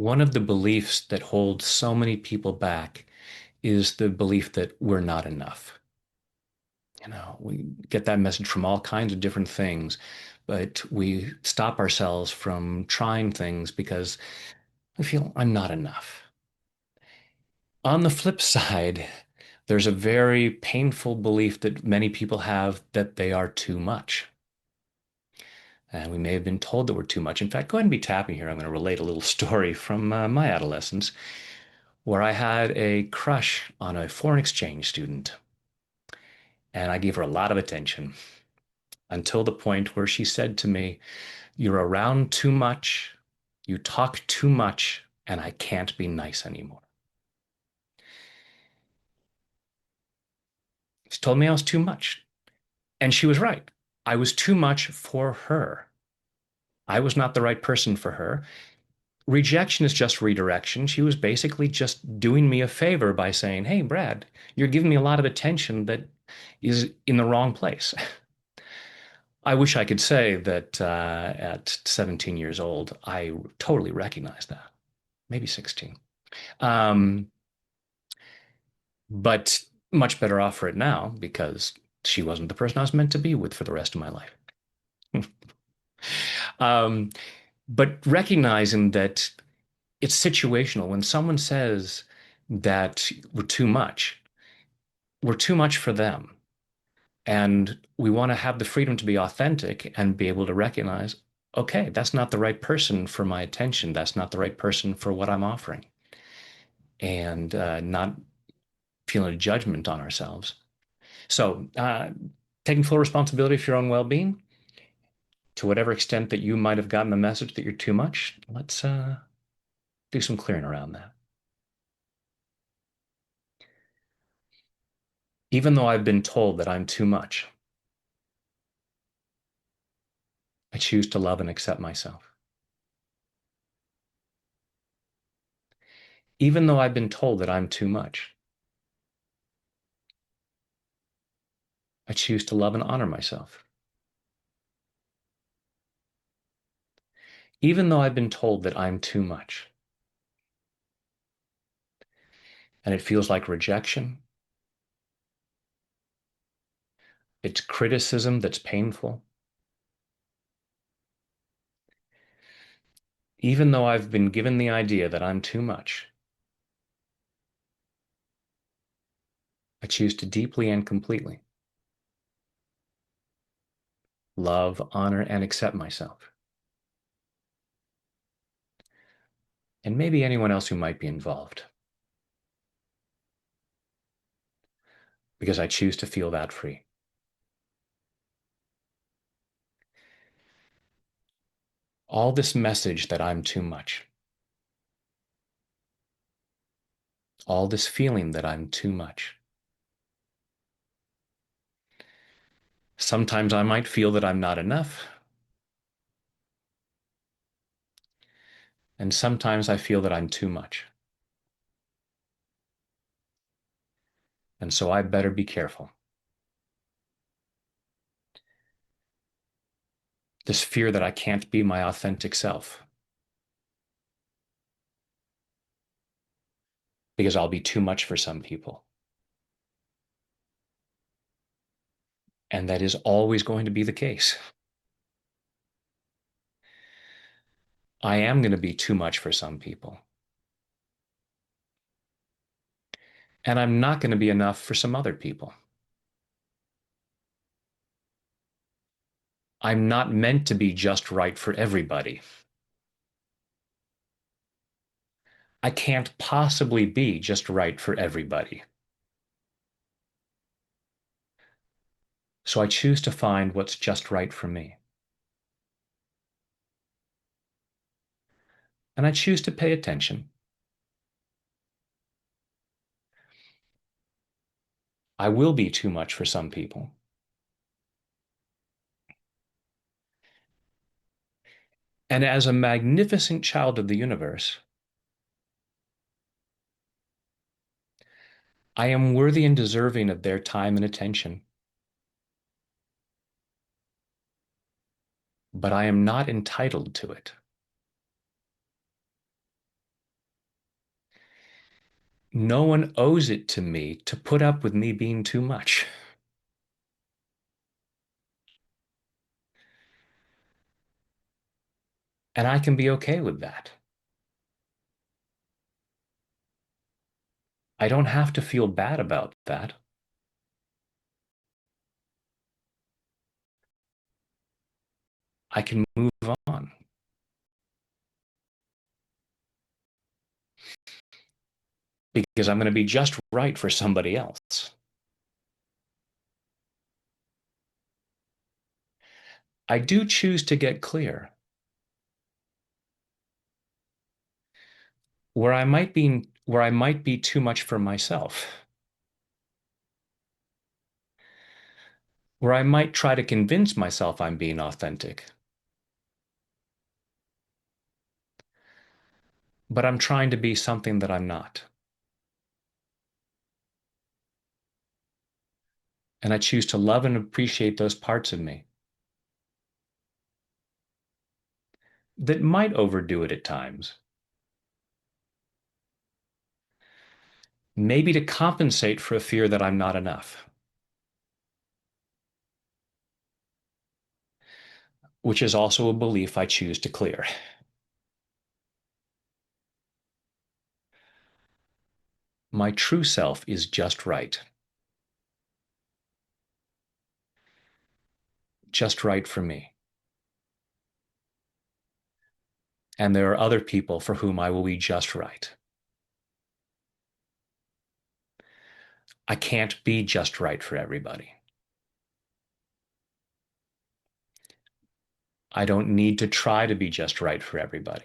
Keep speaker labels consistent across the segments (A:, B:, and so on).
A: One of the beliefs that holds so many people back is the belief that we're not enough. We get that message from all kinds of different things, but we stop ourselves from trying things because we feel I'm not enough. On the flip side, there's a very painful belief that many people have that they are too much. And we may have been told that we're too much. In fact, go ahead and be tapping here. I'm going to relate a little story from my adolescence where I had a crush on a foreign exchange student. And I gave her a lot of attention until the point where she said to me, "You're around too much, you talk too much, and I can't be nice anymore." She told me I was too much. And she was right. I was too much for her. I was not the right person for her. Rejection is just redirection. She was basically just doing me a favor by saying, "Hey, Brad, you're giving me a lot of attention that is in the wrong place." I wish I could say that at 17 years old, I totally recognized that. Maybe 16. Um, but much better off for it now because she wasn't the person I was meant to be with for the rest of my life. um, but recognizing that it's situational. When someone says that we're too much for them. And we want to have the freedom to be authentic and be able to recognize, okay, that's not the right person for my attention. That's not the right person for what I'm offering. And not feeling a judgment on ourselves. So, taking full responsibility for your own well being, to whatever extent that you might have gotten the message that you're too much, let's do some clearing around that. Even though I've been told that I'm too much, I choose to love and accept myself. Even though I've been told that I'm too much, I choose to love and honor myself. Even though I've been told that I'm too much, and it feels like rejection, it's criticism that's painful. Even though I've been given the idea that I'm too much, I choose to deeply and completely love, honor, and accept myself. And maybe anyone else who might be involved, because I choose to feel that free. All this message that I'm too much, all this feeling that I'm too much. Sometimes I might feel that I'm not enough, and sometimes I feel that I'm too much. And so I better be careful. This fear that I can't be my authentic self because I'll be too much for some people. And that is always going to be the case. I am going to be too much for some people. And I'm not going to be enough for some other people. I'm not meant to be just right for everybody. I can't possibly be just right for everybody. So I choose to find what's just right for me. And I choose to pay attention. I will be too much for some people. And as a magnificent child of the universe, I am worthy and deserving of their time and attention. But I am not entitled to it. No one owes it to me to put up with me being too much. And I can be okay with that. I don't have to feel bad about that. I can move on because I'm going to be just right for somebody else. I do choose to get clear where I might be too much for myself, where I might try to convince myself I'm being authentic, but I'm trying to be something that I'm not. And I choose to love and appreciate those parts of me that might overdo it at times, maybe to compensate for a fear that I'm not enough, which is also a belief I choose to clear. My true self is just right, just right for me. And there are other people for whom I will be just right. I can't be just right for everybody. I don't need to try to be just right for everybody.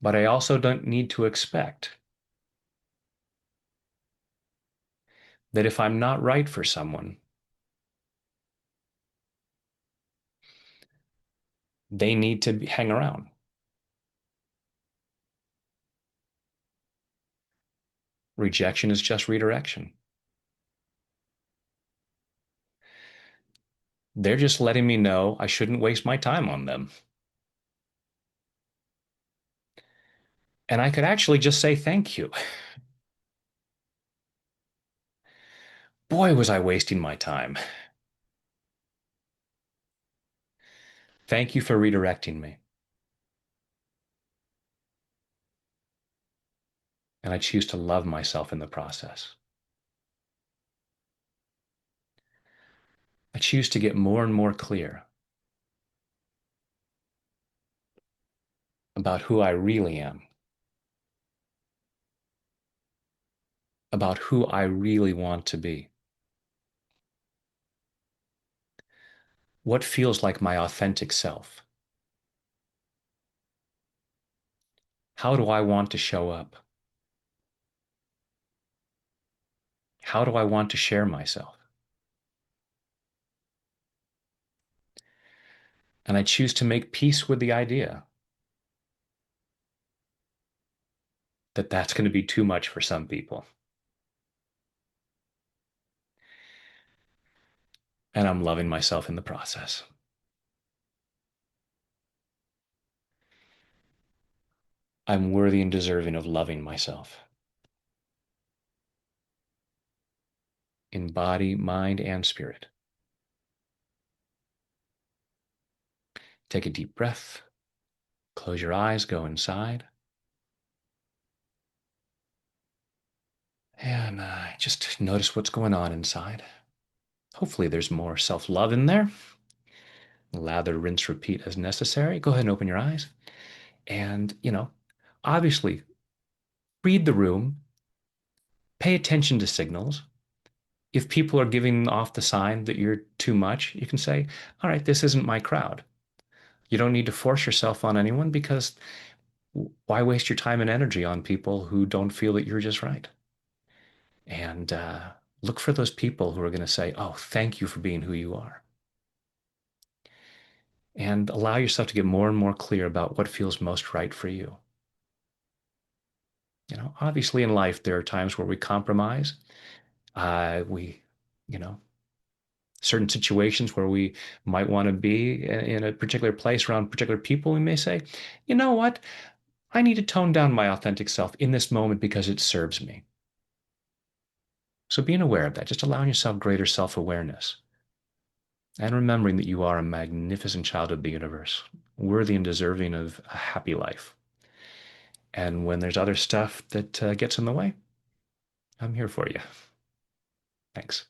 A: But I also don't need to expect that if I'm not right for someone, they need to hang around. Rejection is just redirection. They're just letting me know I shouldn't waste my time on them. And I could actually just say thank you. Boy, was I wasting my time. Thank you for redirecting me. And I choose to love myself in the process. I choose to get more and more clear about who I really am, about who I really want to be, what feels like my authentic self. How do I want to show up? How do I want to share myself? And I choose to make peace with the idea that that's going to be too much for some people. And I'm loving myself in the process. I'm worthy and deserving of loving myself in body, mind, and spirit. Take a deep breath. Close your eyes, go inside. And just notice what's going on inside. Hopefully, there's more self love in there. Lather, rinse, repeat as necessary. Go ahead and open your eyes. And, obviously, read the room, pay attention to signals. If people are giving off the sign that you're too much, you can say, all right, this isn't my crowd. You don't need to force yourself on anyone because why waste your time and energy on people who don't feel that you're just right? And look for those people who are going to say, oh, thank you for being who you are. And allow yourself to get more and more clear about what feels most right for you. Obviously in life, there are times where we compromise. We, you know, certain situations where we might want to be in a particular place around particular people, we may say, you know what? I need to tone down my authentic self in this moment because it serves me. So being aware of that, just allowing yourself greater self-awareness and remembering that you are a magnificent child of the universe, worthy and deserving of a happy life. And when there's other stuff that gets in the way, I'm here for you. Thanks.